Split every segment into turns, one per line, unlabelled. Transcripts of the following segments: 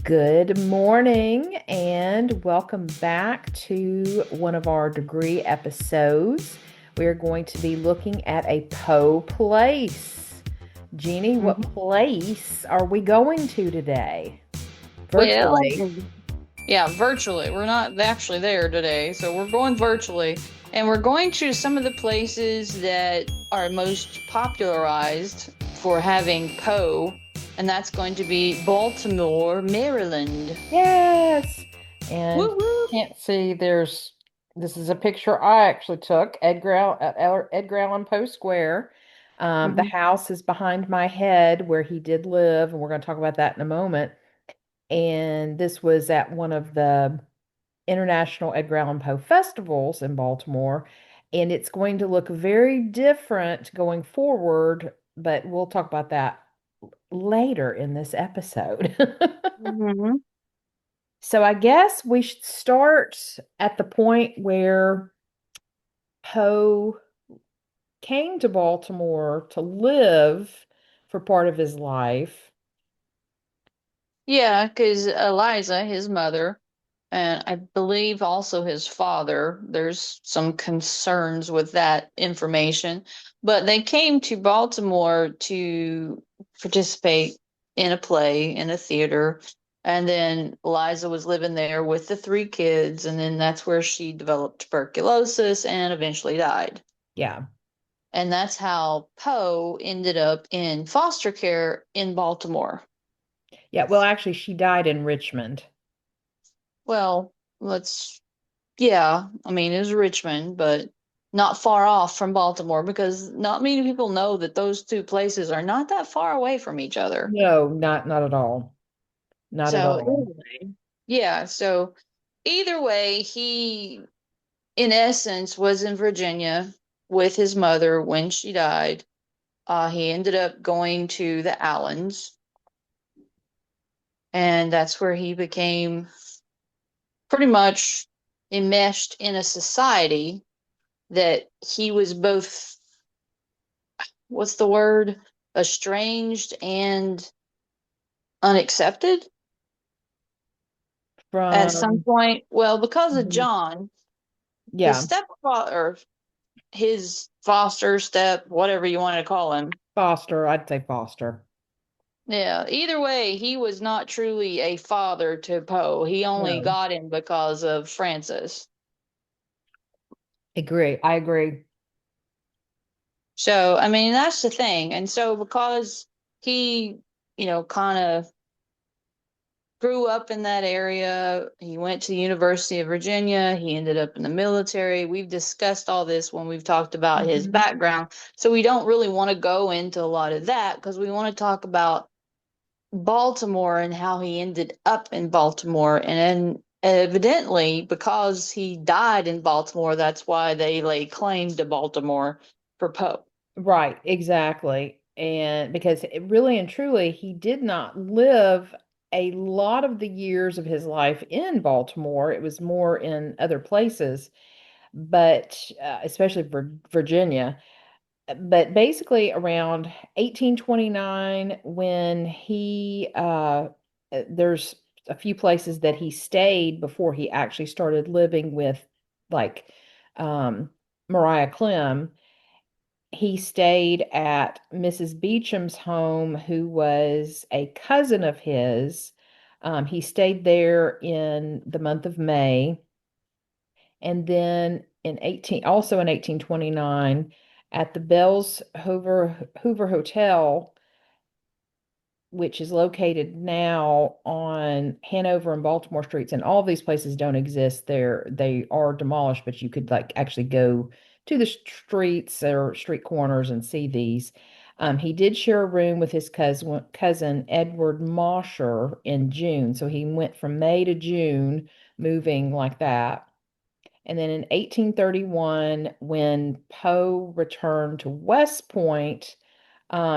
Good morning and welcome back to one of our degree episodes. We are going to be looking at a Poe place. Jeanie, what
Mhm.
place are we going to today?
Well,
Virtually.
yeah, virtually. We're not actually there today, so we're going virtually. And we're going to some of the places that are most popularized for having Poe, and that's going to be Baltimore, Maryland.
Yes. And
Woo woo!
can't see this is a picture I actually took, Edgar Allan Poe Square. The
Mhm.
house is behind my head where he did live, and we're going to talk about that in a moment. And this was at one of the International Edgar Allan Poe festivals in Baltimore. And it's going to look very different going forward, but we'll talk about that later in this episode.
Mhm.
So I guess we should start at the point where Poe came to Baltimore to live for part of his life.
Yeah, because Eliza, his mother, and I believe also his father, there's some concerns with that information, but they came to Baltimore to participate in a play in a theater. And then Eliza was living there with the three kids, and then that's where she developed tuberculosis and eventually died.
Yeah.
And that's how Poe ended up in foster care in Baltimore.
Yeah. Well, actually, she died in Richmond.
Well, let's yeah, I mean, it was Richmond, but not far off from Baltimore because not many people know that those two places are not that far away from each other.
No, not at all. Not at
So,
all.
anyway, yeah, so either way, he, in essence, was in Virginia with his mother when she died. He ended up going to the Allens, and that's where he became pretty much enmeshed in a society that he was both what's the word? Estranged and unaccepted at some
From,
point. Well, because of
Mhm.
John, his
Yeah,
stepfather, or his foster step, whatever you want to call him.
Foster. I'd say Foster.
Yeah, either way, he was not truly a father to Poe. He only
No,
got him because of Francis.
agree. I agree.
So, I mean, that's the thing. And so, because he, kind of grew up in that area. He went to the University of Virginia. He ended up in the military. We've discussed all this when we've talked about his
Mhm.
background. So we don't really want to go into a lot of that because we want to talk about Baltimore and how he ended up in Baltimore. And then evidently, because he died in Baltimore, that's why they lay claim to Baltimore for Poe.
Right, exactly. And because it really and truly, he did not live a lot of the years of his life in Baltimore. It was more in other places, but especially for Virginia. But basically, around 1829, when there's a few places that he stayed before he actually started living with, like, um, Mariah Clem. He stayed at Mrs. Beecham's home, who was a cousin of his. He stayed there in the month of May. And then also in 1829, at the Bells Hoover Hotel, which is located now on Hanover and Baltimore streets, and all of these places don't exist there. They are demolished, but you could like actually go to the streets or street corners and see these. He did share a room with his cousin Edward Mosher in June. So he went from May to June, moving like that. And then in 1831, when Poe returned to West Point,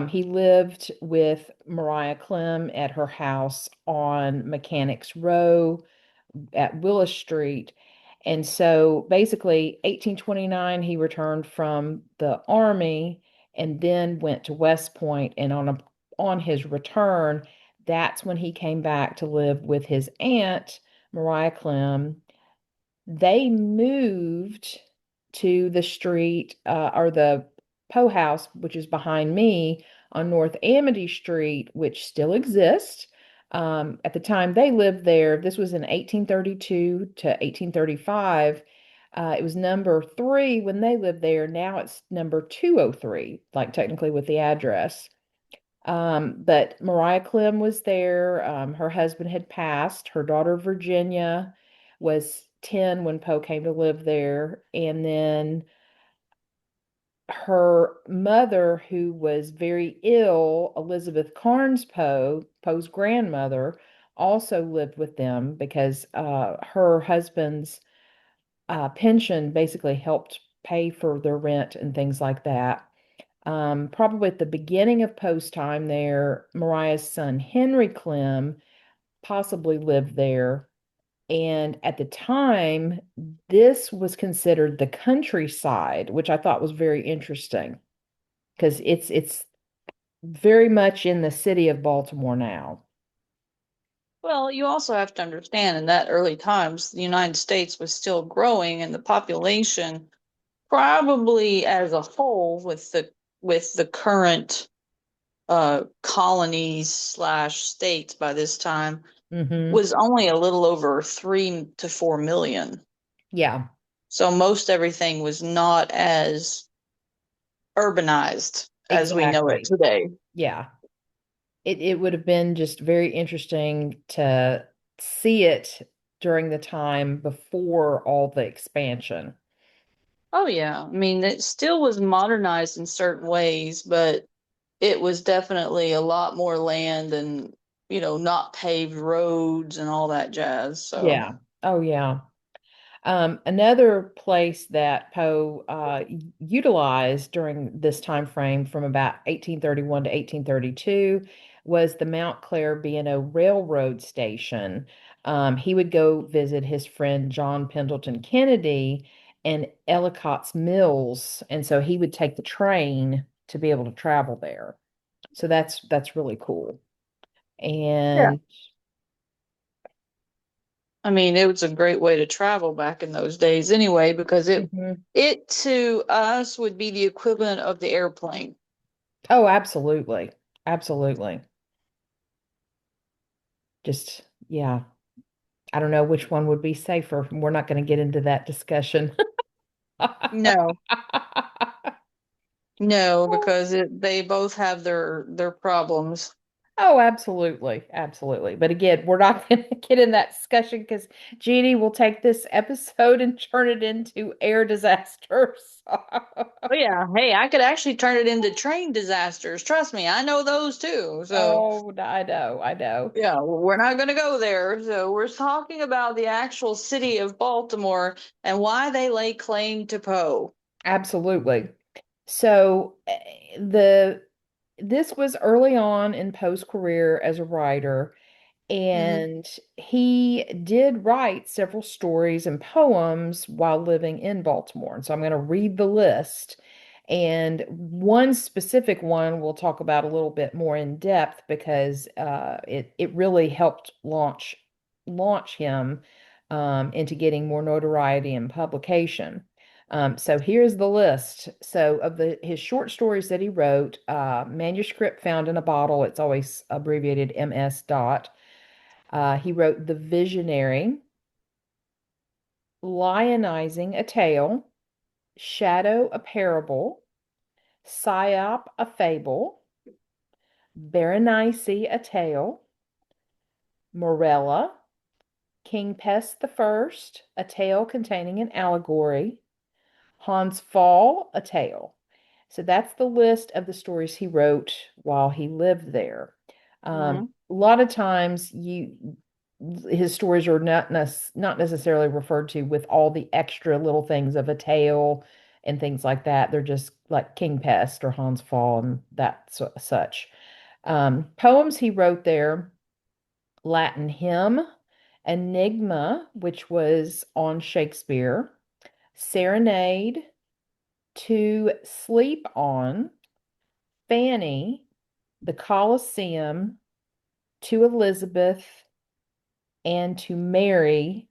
he lived with Mariah Clem at her house on Mechanics Row at Willis Street. And so basically, 1829, he returned from the army and then went to West Point. And on his return, That's when he came back to live with his aunt, Mariah Clem. They moved to the street or the Poe House, which is behind me on North Amity Street, which still exists. At the time they lived there, this was in 1832 to 1835. It was number three when they lived there. Now it's number 203, like technically with the address. But Mariah Clem was there. Her husband had passed. Her daughter Virginia was 10 when Poe came to live there. And then her mother, who was very ill, Elizabeth Carnes Poe, Poe's grandmother, also lived with them because her husband's pension basically helped pay for their rent and things like that. Probably at the beginning of Poe's time there, Mariah's son Henry Clem possibly lived there. And at the time, this was considered the countryside, which I thought was very interesting because it's very much in the city of Baltimore now.
Well, you also have to understand in that early times, the United States was still growing and the population probably as a whole with the current colonies slash states by this time
Hmm.
was only a little over 3 to 4 million.
Yeah,
So most everything was not as urbanized as we know it
exactly.
today.
Yeah. It would have been just very interesting to see it during the time before all the expansion.
Oh yeah, I mean it still was modernized in certain ways, but it was definitely a lot more land and not paved roads and all that jazz. So
Yeah. Oh, yeah. Another place that Poe utilized during this time frame from about 1831 to 1832 was the Mount Clair B&O Railroad Station. He would go visit his friend John Pendleton Kennedy in Ellicott's Mills, and so he would take the train to be able to travel there. So that's really cool.
yeah,
And
I mean it was a great way to travel back in those days anyway, because it
Mhm.
it to us would be the equivalent of the airplane.
Oh, absolutely. Absolutely. Just, yeah. I don't know which one would be safer. We're not going to get into that discussion.
No, no, because they both have their problems.
Oh, absolutely. Absolutely. But again, we're not going to get in that discussion because Jeannie will take this episode and turn it into air disasters.
Oh yeah, hey, I could actually turn it into train disasters. Trust me, I know those too. So
Oh, I know. I know.
yeah, we're not going to go there. So we're talking about the actual city of Baltimore and why they lay claim to Poe.
Absolutely. So the this was early on in Poe's career as a writer.
Hmm.
And he did write several stories and poems while living in Baltimore. And so I'm going to read the list. And one specific one we'll talk about a little bit more in depth because it really helped launch him into getting more notoriety and publication. So here's the list. So of his short stories that he wrote, manuscript found in a bottle. It's always abbreviated MS. Dot. He wrote The Visionary, Lionizing a Tale, Shadow a Parable, Psyop a Fable, Berenice a Tale, Morella, King Pest the First, a tale containing an allegory, Hans Pfaall, a tale. So that's the list of the stories he wrote while he lived there.
Hmm.
A lot of times his stories are not necessarily referred to with all the extra little things of a tale and things like that. They're just like King Pest or Hans Pfaall and such. Poems he wrote there: Latin Hymn, Enigma, which was on Shakespeare, Serenade, To Sleep On, Fanny, The Colosseum, to Elizabeth, and to Mary.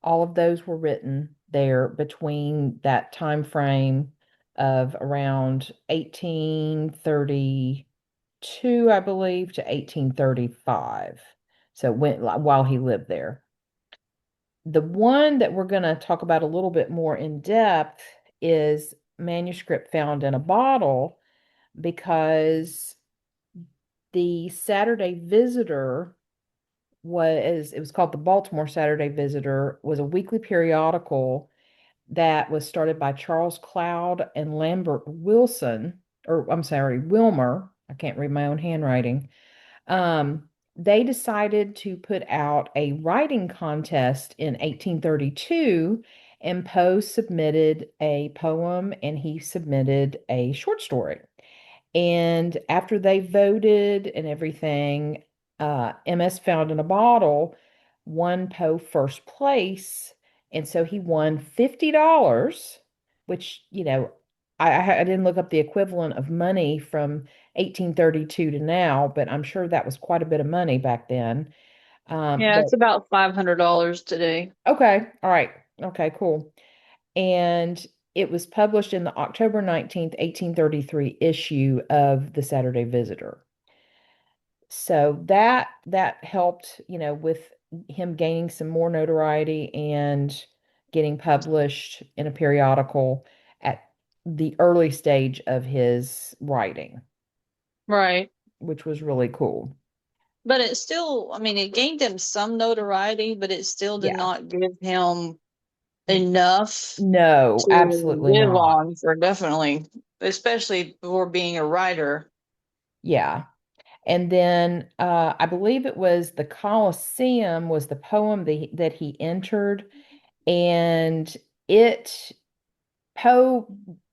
All of those were written there between that time frame of around 1832, I believe, to 1835. So while he lived there. The one that we're going to talk about a little bit more in depth is manuscript found in a bottle, because the Saturday Visitor it was called the Baltimore Saturday Visitor, was a weekly periodical that was started by Charles Cloud and Lambert Wilson, or I'm sorry, Wilmer. I can't read my own handwriting. Um, they decided to put out a writing contest in 1832, and Poe submitted a poem and he submitted a short story. And after they voted and everything, MS Found in a Bottle won Poe first place. And so he won $50, which, I didn't look up the equivalent of money from 1832 to now, but I'm sure that was quite a bit of money back then.
Yeah,
But
it's about $500 today.
okay, all right. Okay, cool. And it was published in the October 19th, 1833 issue of the Saturday Visitor. So that helped, with him gaining some more notoriety and getting published in a periodical at the early stage of his writing,
Right.
which was really cool.
But it still, I mean, it gained him some notoriety, but it still did
Yeah.
not give him enough
No,
to
absolutely
live
not.
on for definitely, especially for being a writer.
Yeah. And then I believe it was the Colosseum was the poem that he entered. And it, Poe,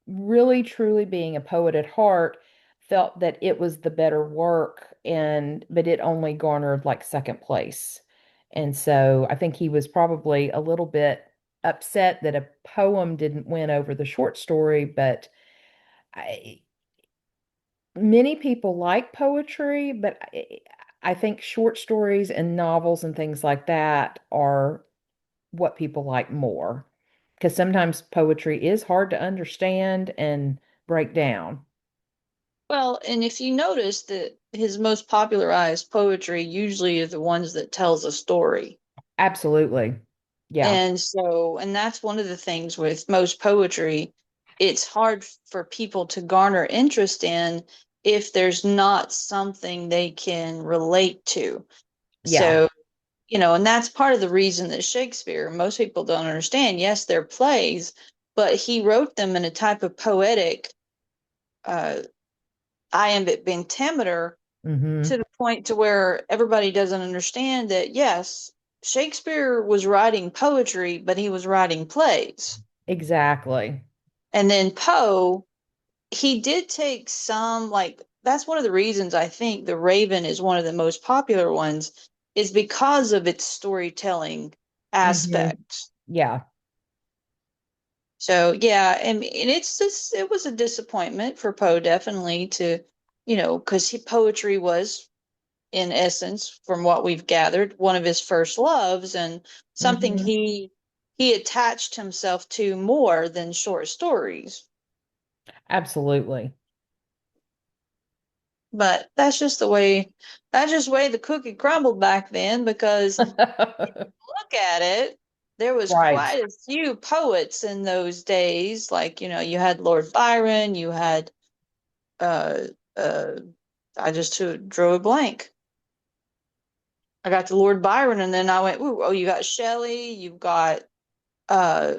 really truly being a poet at heart, felt that it was the better work, but it only garnered like second place. And so I think he was probably a little bit upset that a poem didn't win over the short story, but I, many people like poetry, but I think short stories and novels and things like that are what people like more. Because sometimes poetry is hard to understand and break down.
Well, and if you notice that his most popularized poetry usually is the ones that tells a story.
Absolutely. Yeah.
And that's one of the things with most poetry, it's hard for people to garner interest in if there's not something they can relate to.
Yeah.
So, and that's part of the reason that Shakespeare, most people don't understand. Yes, they're plays, but he wrote them in a type of poetic uh, iambic pentameter to
Hmm.
the point to where everybody doesn't understand that, yes, Shakespeare was writing poetry, but he was writing plays.
Exactly.
And then Poe, he did take some, like, that's one of the reasons I think The Raven is one of the most popular ones, is because of its storytelling
Hmm.
aspect.
Yeah.
So yeah, and it was a disappointment for Poe definitely to, because poetry was in essence, from what we've gathered, one of his first loves and something
Hmm.
he attached himself to more than short stories.
Absolutely.
But that's just the way the cookie crumbled back then because look at it, there was
Right.
quite a few poets in those days. Like, you had Lord Byron, you had uh uh I just drew a blank. I got to Lord Byron and then I went, ooh, oh, you got Shelley, you've got uh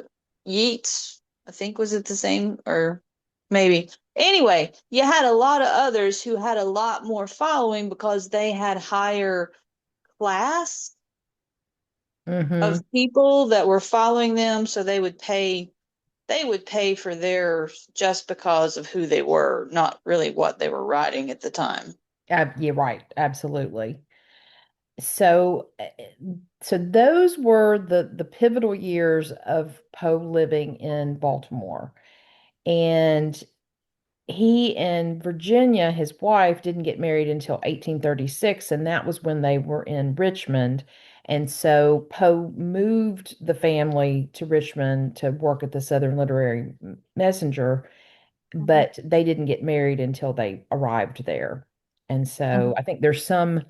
Yeats, I think was it the same or maybe. Anyway, you had a lot of others who had a lot more following because they had higher class
Hmm.
of people that were following them, so they would pay for theirs just because of who they were, not really what they were writing at the time.
You're right. Absolutely. So, so those were the pivotal years of Poe living in Baltimore. And he and Virginia, his wife, didn't get married until 1836, and that was when they were in Richmond. And so Poe moved the family to Richmond to work at the Southern Literary Messenger,
Mhm.
but they didn't get married until they arrived there. And so
Mhm.
I think there's some,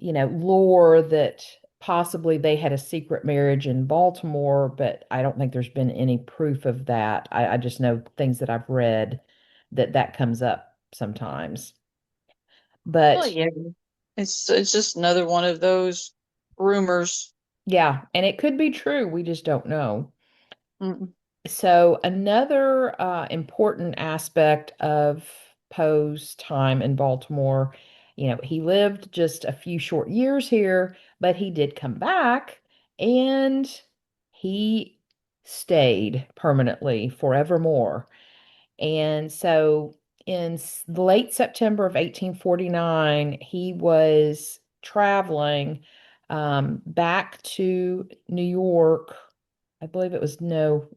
lore that possibly they had a secret marriage in Baltimore, but I don't think there's been any proof of that. I just know things that I've read that that comes up sometimes.
Well,
But
yeah, it's just another one of those rumors.
yeah, and it could be true. We just don't know.
Mm.
So another important aspect of Poe's time in Baltimore, he lived just a few short years here, but he did come back and he stayed permanently forevermore. And so in late September of 1849, he was traveling back to New York. I believe it was no,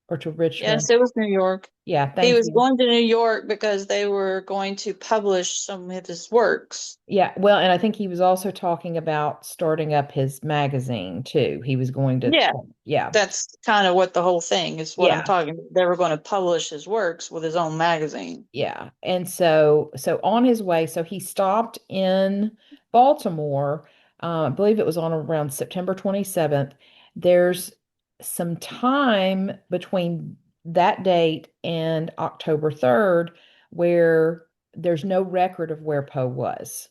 or to
Yes,
Richmond.
it was New York.
Yeah,
He
thank
was
you.
going to New York because they were going to publish some of his works.
Yeah, well, and I think he was also talking about starting up his magazine too. He was going to,
Yeah,
yeah,
that's kind of what the whole thing is what I'm
yeah.
talking about. They were going to publish his works with his own magazine.
Yeah. And so on his way, so he stopped in Baltimore. I believe it was on around September 27th. There's some time between that date and October 3rd where there's no record of where Poe was.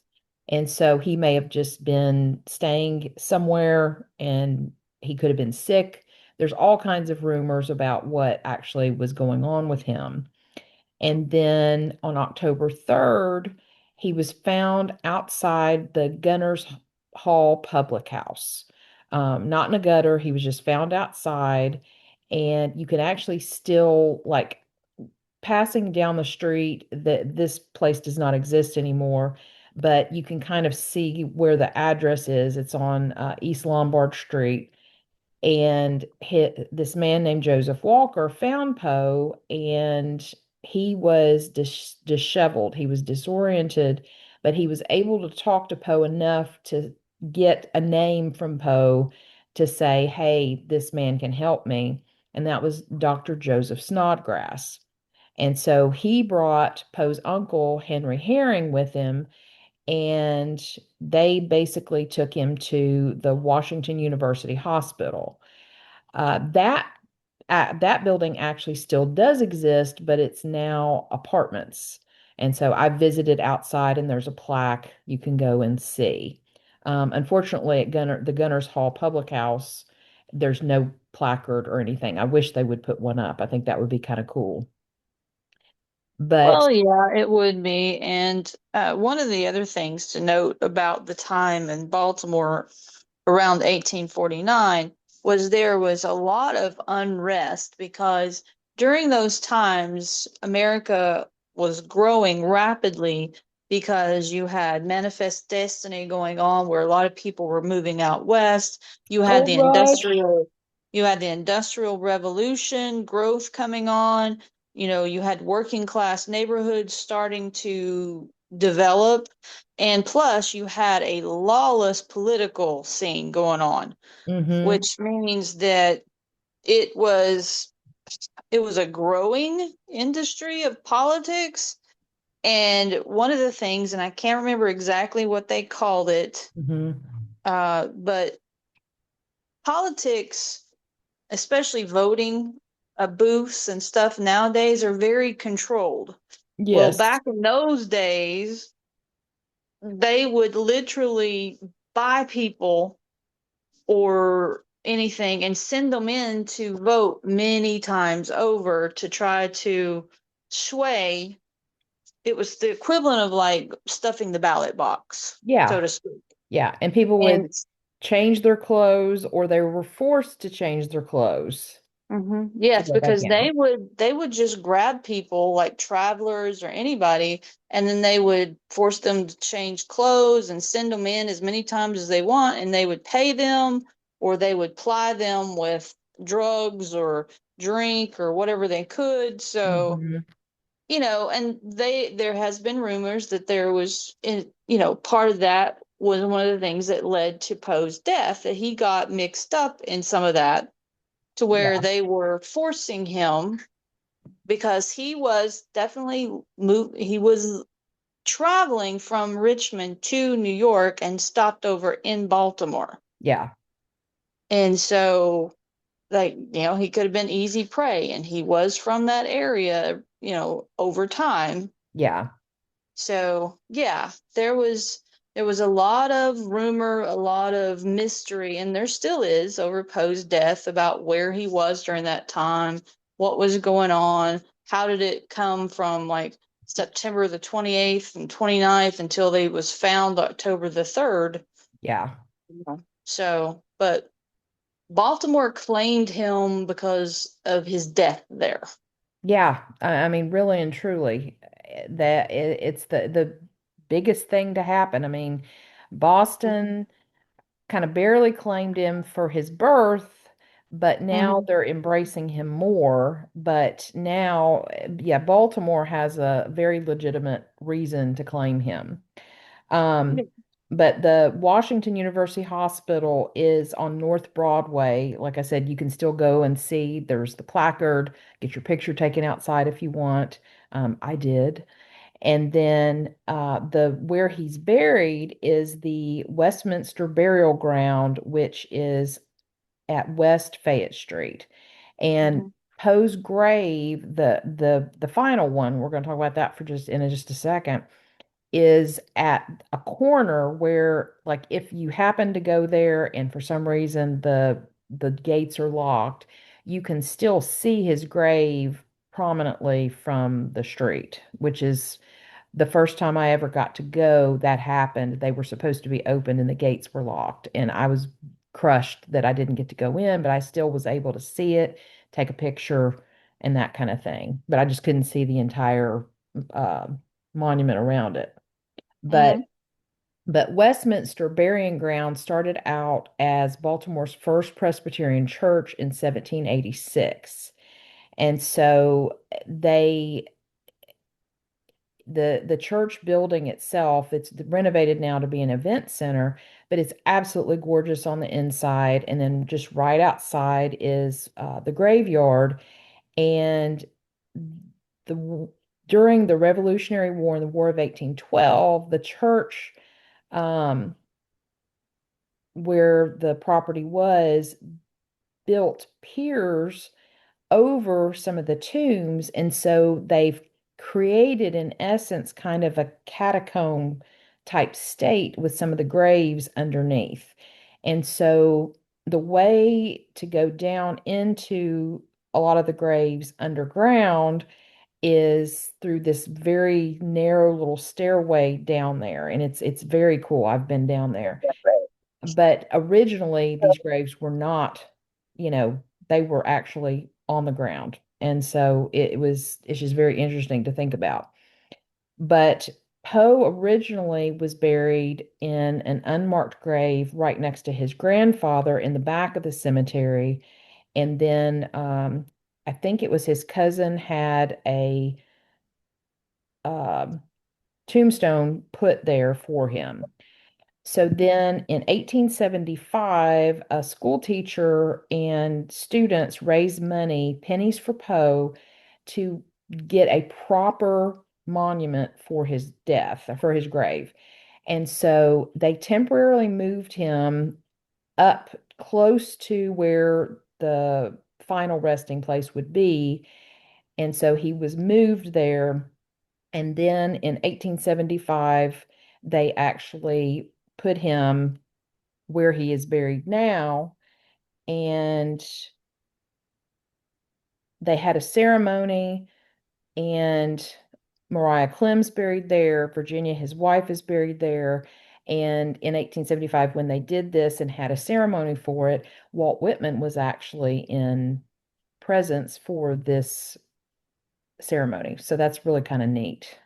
And so he may have just been staying somewhere and he could have been sick. There's all kinds of rumors about what actually was going on with him. And then on October 3rd, he was found outside the Gunners Hall Public House. Not in a gutter, he was just found outside. And you can actually still, like, passing down the street, that this place does not exist anymore, but you can kind of see where the address is. It's on East Lombard Street, and this man named Joseph Walker found Poe, and he was disheveled. He was disoriented, but he was able to talk to Poe enough to get a name from Poe to say, "Hey, this man can help me." And that was Dr. Joseph Snodgrass. And so he brought Poe's uncle, Henry Herring, with him, and they basically took him to the Washington University Hospital. That building actually still does exist, but it's now apartments. And so I visited outside, and there's a plaque you can go and see. Unfortunately, at the Gunners Hall Public House, there's no placard or anything. I wish they would put one up. I think that would be kind of cool. But
Well, yeah, it would be. And one of the other things to note about the time in Baltimore around 1849 was there was a lot of unrest because during those times, America was growing rapidly because you had Manifest Destiny going on where a lot of people were moving out west. You had
Gold
the
Rush.
industrial revolution growth coming on. You know, you had working class neighborhoods starting to develop, and plus you had a lawless political scene going on,
Mm-hmm.
which means that it was it was a growing industry of politics. And one of the things, and I can't remember exactly what they called it,
Mm-hmm.
but politics, especially voting booths and stuff nowadays, are very controlled. Well,
Yes.
back in those days, they would literally buy people or anything and send them in to vote many times over to try to sway. It was the equivalent of like stuffing the ballot box, so
Yeah.
to speak.
Yeah. And people would
And
change their clothes, or they were forced to change their clothes to
yes,
go back
because
in.
they would just grab people like travelers or anybody, and then they would force them to change clothes and send them in as many times as they want, and they would pay them or they would ply them with drugs or drink or whatever they could. So
Mhm.
and there has been rumors that there was part of that was one of the things that led to Poe's death, that he got mixed up in some of that, to where
Yeah,
they were forcing him, because he was definitely he was traveling from Richmond to New York and stopped over in Baltimore.
yeah,
And so, like, he could have been easy prey, and he was from that area, over time.
yeah,
So, yeah, there was a lot of rumor, a lot of mystery, and there still is, over Poe's death, about where he was during that time, what was going on, how did it come from, like, September the 28th and 29th until they was found October the 3rd.
yeah.
Yeah. So, but Baltimore claimed him because of his death there.
Yeah, I mean, really and truly, it's the biggest thing to happen. I mean, Boston kind of barely claimed him for his birth, but now
Mm-hmm.
they're embracing him more. But now, yeah, Baltimore has a very legitimate reason to claim him. Um, but the Washington University Hospital is on North Broadway. Like I said, you can still go and see. There's the placard. Get your picture taken outside if you want. I did. And then the where he's buried is the Westminster Burial Ground, which is at West Fayette Street. And
Mm-hmm.
Poe's grave, the final one, we're going to talk about that for just a second, is at a corner where, like, if you happen to go there and for some reason the gates are locked, you can still see his grave prominently from the street, which is the first time I ever got to go, that happened. They were supposed to be open and the gates were locked. And I was crushed that I didn't get to go in, but I still was able to see it, take a picture, and that kind of thing. But I just couldn't see the entire uh, monument around it. But
Mm-hmm.
Westminster Burying Ground started out as Baltimore's first Presbyterian church in 1786. And so the church building itself, it's renovated now to be an event center, but it's absolutely gorgeous on the inside. And then just right outside is the graveyard. And the during the Revolutionary War and the War of 1812, the church, um, where the property was, built piers over some of the tombs. And so they've created, in essence, kind of a catacomb type state with some of the graves underneath. And so the way to go down into a lot of the graves underground is through this very narrow little stairway down there. And it's very cool. I've been down there. But originally, these graves were not, they were actually on the ground. And so it's just very interesting to think about. But Poe originally was buried in an unmarked grave right next to his grandfather in the back of the cemetery. And then I think it was his cousin had a um, tombstone put there for him. So then in 1875, a school teacher and students raised money, pennies for Poe, to get a proper monument for his death, for his grave. And so they temporarily moved him up close to where the final resting place would be. And so he was moved there. And then in 1875, they actually put him where he is buried now. And they had a ceremony, and Mariah Clem's buried there. Virginia, his wife, is buried there. And in 1875, when they did this and had a ceremony for it, Walt Whitman was actually in presence for this ceremony. So that's really kind of neat.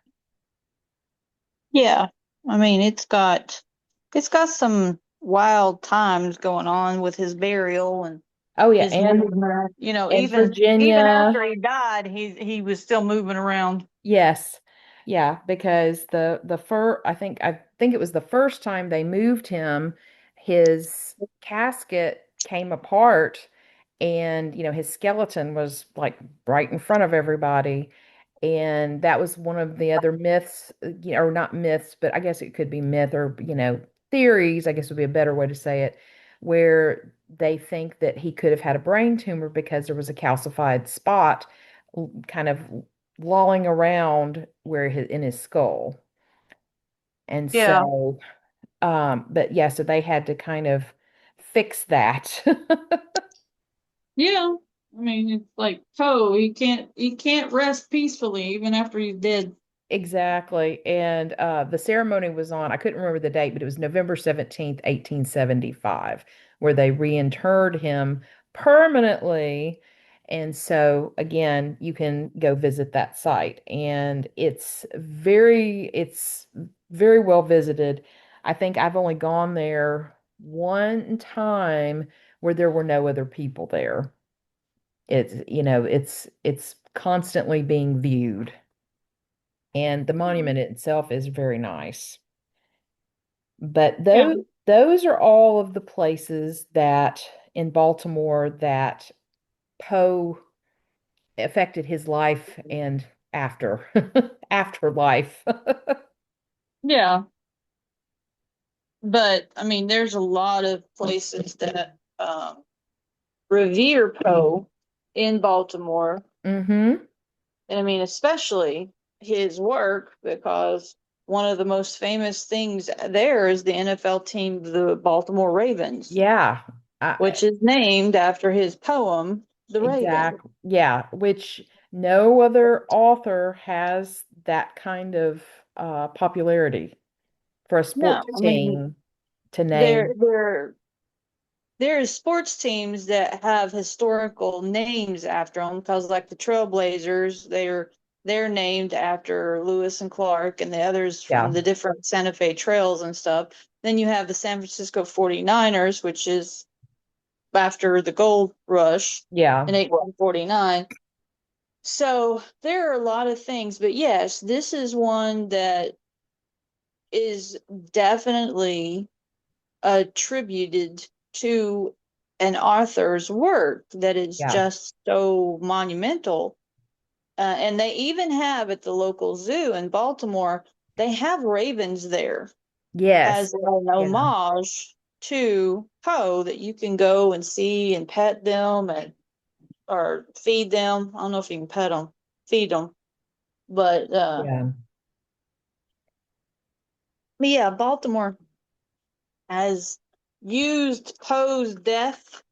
Yeah. I mean, it's got some wild times going on with his burial, and
Oh yeah,
his movement. You know,
and
even
Virginia.
after he died, he was still moving around.
Yes. Yeah, because the fir I think it was the first time they moved him, his casket came apart and his skeleton was like right in front of everybody. And that was one of the other myths, or not myths, but I guess it could be myth or theories, I guess would be a better way to say it, where they think that he could have had a brain tumor because there was a calcified spot kind of lolling around where in his skull. And
Yeah.
so, but yeah, so they had to kind of fix that.
Yeah. I mean, it's like Poe, he can't rest peacefully even after he's dead.
Exactly. And the ceremony was on, I couldn't remember the date, but it was November 17th, 1875, where they reinterred him permanently. And so again, you can go visit that site. And it's very well visited. I think I've only gone there one time where there were no other people there. It's constantly being viewed. And the monument itself is very nice. But
Yeah.
those are all of the places that in Baltimore that Poe affected his life and after afterlife.
Yeah. But I mean, there's a lot of places that revere Poe in Baltimore.
Hmm.
And I mean, especially his work, because one of the most famous things there is the NFL team, the Baltimore Ravens,
Yeah.
which is named after his poem, The Raven.
Exactly. Yeah, which no other author has that kind of popularity for a
No,
sports
I mean,
team to
there
name.
there there's sports teams that have historical names after them because, like the Trailblazers, they're named after Lewis and Clark and the others from
Yeah.
the different Santa Fe trails and stuff. Then you have the San Francisco 49ers, which is after the gold rush in
Yeah.
1849. So there are a lot of things, but yes, this is one that is definitely attributed to an author's work that is
Yeah.
just so monumental. And they even have at the local zoo in Baltimore, they have ravens there
Yes.
as an
Yeah.
homage to Poe that you can go and see and pet them and or feed them. I don't know if you can pet them, feed them, but
Yeah.
yeah, Baltimore has used Poe's death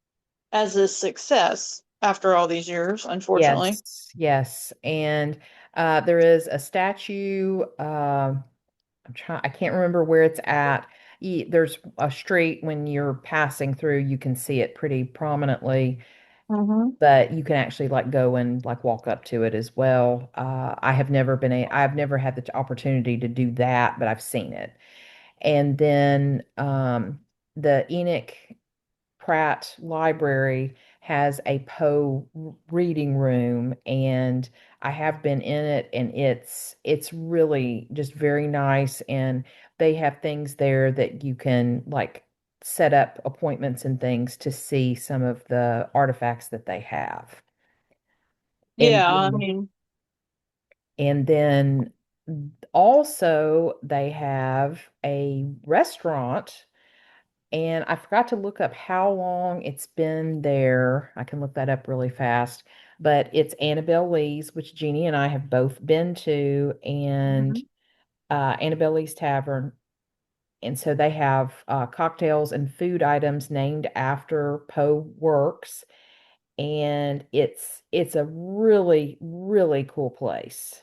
as a success after all these years, unfortunately.
Yes. Yes. And there is a statue. I can't remember where it's at. There's a street when you're passing through, you can see it pretty prominently,
Mm-hmm.
but you can actually like go and like walk up to it as well. I've never had the opportunity to do that, but I've seen it. And then the Enoch Pratt Library has a Poe reading room, and I have been in it, and it's really just very nice. And they have things there that you can like set up appointments and things to see some of the artifacts that they have. And
Yeah, I
then,
mean,
and then also they have a restaurant. And I forgot to look up how long it's been there. I can look that up really fast. But it's Annabelle Lee's, which Jeannie and I have both been to, and
mhm.
Annabelle Lee's Tavern. And so they have cocktails and food items named after Poe works. And it's a really, really cool place.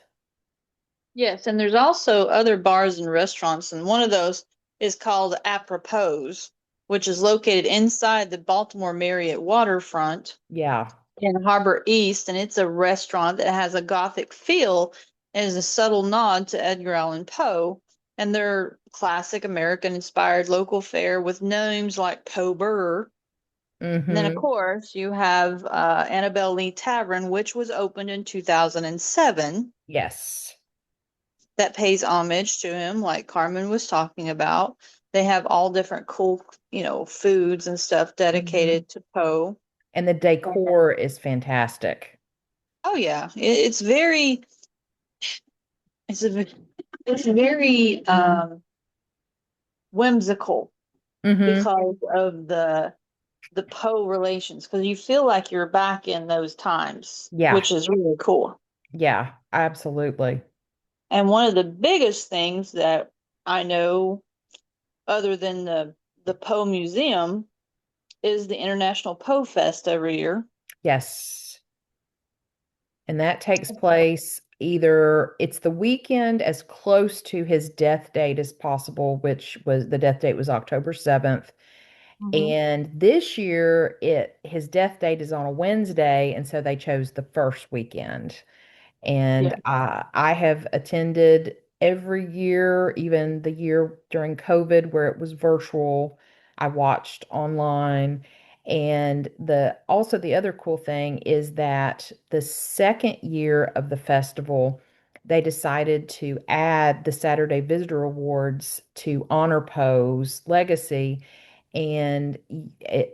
Yes, and there's also other bars and restaurants, and one of those is called Apropos, which is located inside the Baltimore Marriott waterfront
Yeah.
in Harbor East, and it's a restaurant that has a Gothic feel and is a subtle nod to Edgar Allan Poe. And their classic American inspired local fare with names like Poe Burger And then, of
Mm-hmm.
course, you have Annabelle Lee Tavern, which was opened in 2007,
Yes.
that pays homage to him, like Carmen was talking about. They have all different cool, foods and stuff
Mm-hmm.
dedicated to Poe.
And the decor is fantastic.
Oh yeah, it's very, it's a, it's very whimsical
Mm-hmm.
because of the Poe relations, because you feel like you're back in those times,
Yeah.
which is really cool.
Yeah, absolutely.
And one of the biggest things that I know, other than the Poe Museum, is the International Poe Fest every year.
Yes. And that takes place either it's the weekend as close to his death date as possible, which was the death date was October 7th.
Hmm.
And this year it his death date is on a Wednesday, and so they chose the first weekend.
Yeah.
And I have attended every year, even the year during COVID where it was virtual. I watched online. And the other cool thing is that the second year of the festival, they decided to add the Saturday Visitor Awards to honor Poe's legacy. And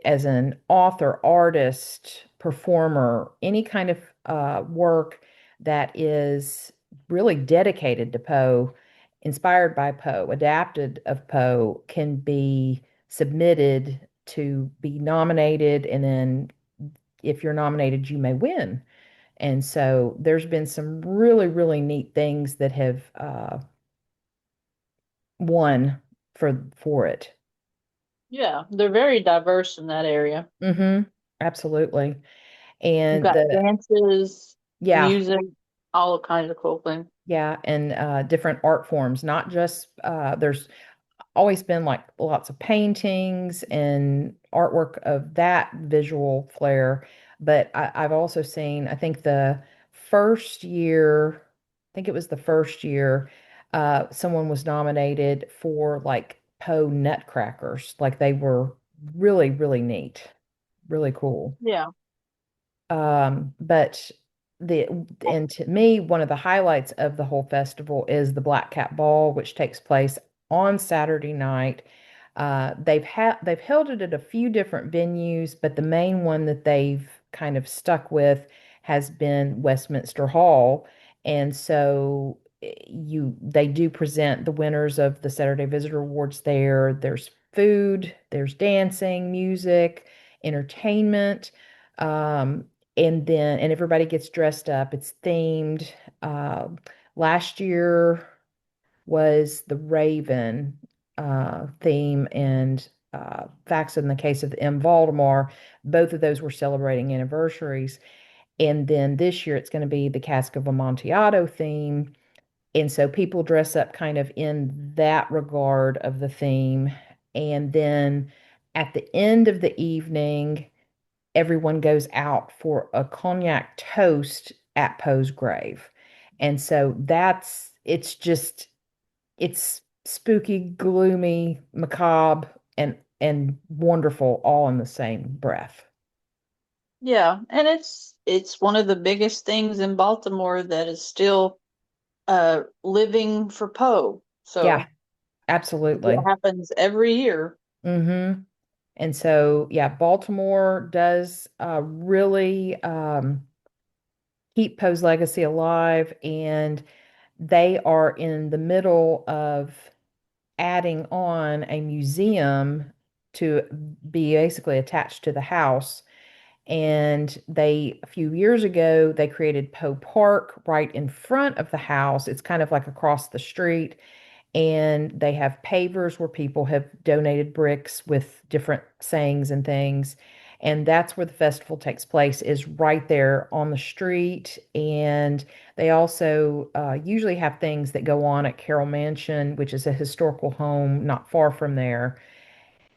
as an author, artist, performer, any kind of work that is really dedicated to Poe, inspired by Poe, adapted of Poe, can be submitted to be nominated. And then if you're nominated, you may win. And so there's been some really, really neat things that have won for it.
Yeah, they're very diverse in that area.
Mm-hmm. Absolutely.
You've
And
got dances,
yeah,
music, all kinds of cool things.
yeah, and different art forms, not just there's always been like lots of paintings and artwork of that visual flair. But I've also seen, I think I think it was the first year, someone was nominated for like Poe nutcrackers. Like they were really, really neat, really cool.
Yeah.
But the and to me, one of the highlights of the whole festival is the Black Cat Ball, which takes place on Saturday night. They've held it at a few different venues, but the main one that they've kind of stuck with has been Westminster Hall. And so they do present the winners of the Saturday Visitor Awards there. There's food, there's dancing, music, entertainment. Um, and everybody gets dressed up. It's themed. Um, Last year was the Raven theme, and facts in the case of M Baltimore, both of those were celebrating anniversaries. And then this year it's going to be the Cask of Amontillado theme. And so people dress up kind of in that regard of the theme. And then at the end of the evening, everyone goes out for a cognac toast at Poe's grave. And so it's spooky, gloomy, macabre, and wonderful all in the same breath.
Yeah, and it's one of the biggest things in Baltimore that is still living for Poe.
Yeah,
So it
absolutely.
happens every year.
Mm-hmm. And so, yeah, Baltimore does really keep Poe's legacy alive, and they are in the middle of adding on a museum to be basically attached to the house. And a few years ago, they created Poe Park right in front of the house. It's kind of like across the street. And they have pavers where people have donated bricks with different sayings and things. And that's where the festival takes place, is right there on the street. And they also usually have things that go on at Carroll Mansion, which is a historical home not far from there.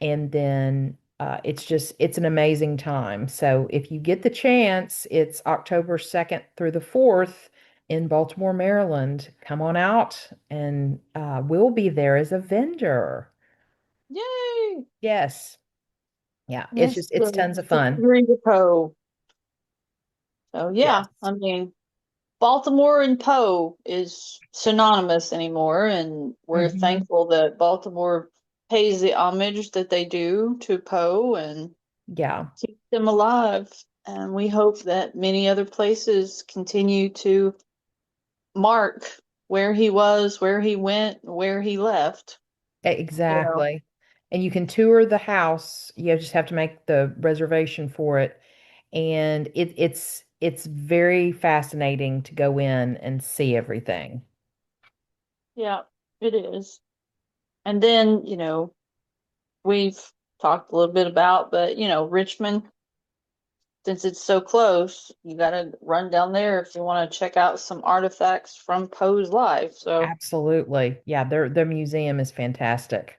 And then it's an amazing time. So if you get the chance, it's October 2nd through the 4th in Baltimore, Maryland. Come on out, and we'll be there as a vendor.
Yay!
Yes. Yeah,
Yes,
it's
the
tons of
Six
fun.
Degrees of Poe. So yeah,
Yes.
I mean, Baltimore and Poe is synonymous anymore, and we're
Hmm.
thankful that Baltimore pays the homage that they do to Poe and
Yeah,
keep them alive. And we hope that many other places continue to mark where he was, where he went, where he left. You know,
exactly. And you can tour the house. You just have to make the reservation for it. And it's very fascinating to go in and see everything.
yeah, it is. And then, we've talked a little bit about, but Richmond, since it's so close, you got to run down there if you want to check out some artifacts from Poe's life. So,
Absolutely. Yeah, their museum is fantastic.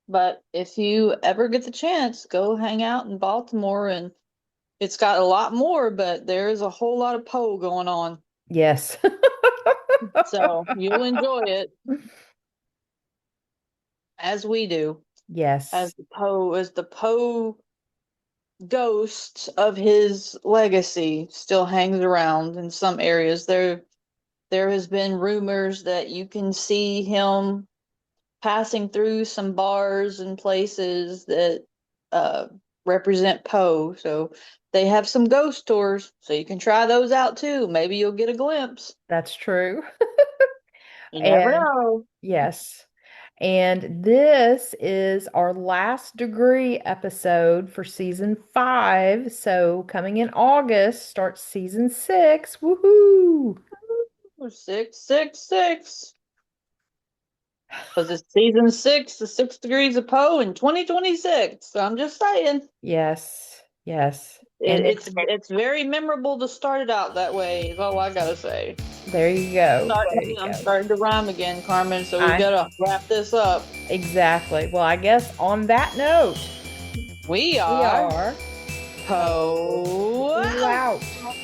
but if you ever get the chance, go hang out in Baltimore, and it's got a lot more, but there's a whole lot of Poe going on.
Yes.
So you'll enjoy it as we do,
Yes,
as the Poe ghost of his legacy still hangs around in some areas. There has been rumors that you can see him passing through some bars and places that uh, represent Poe. So they have some ghost tours, so you can try those out too. Maybe you'll get a glimpse.
that's true.
You never
And
know.
yes. And this is our last degree episode for season 5. So coming in August starts season 6. Woohoo!
666. Because it's season 6, the 6 degrees of Poe in 2026. So I'm just saying.
Yes. Yes.
It,
And
it's
it's
it's very memorable to start it out that way, is all I gotta say.
there you go. There
Starting,
you
I'm
go.
starting to rhyme again, Carmen, so we've
I
gotta wrap this up.
exactly. Well, I guess on that note,
We
we
are
are
Poe
Poe
out.
out.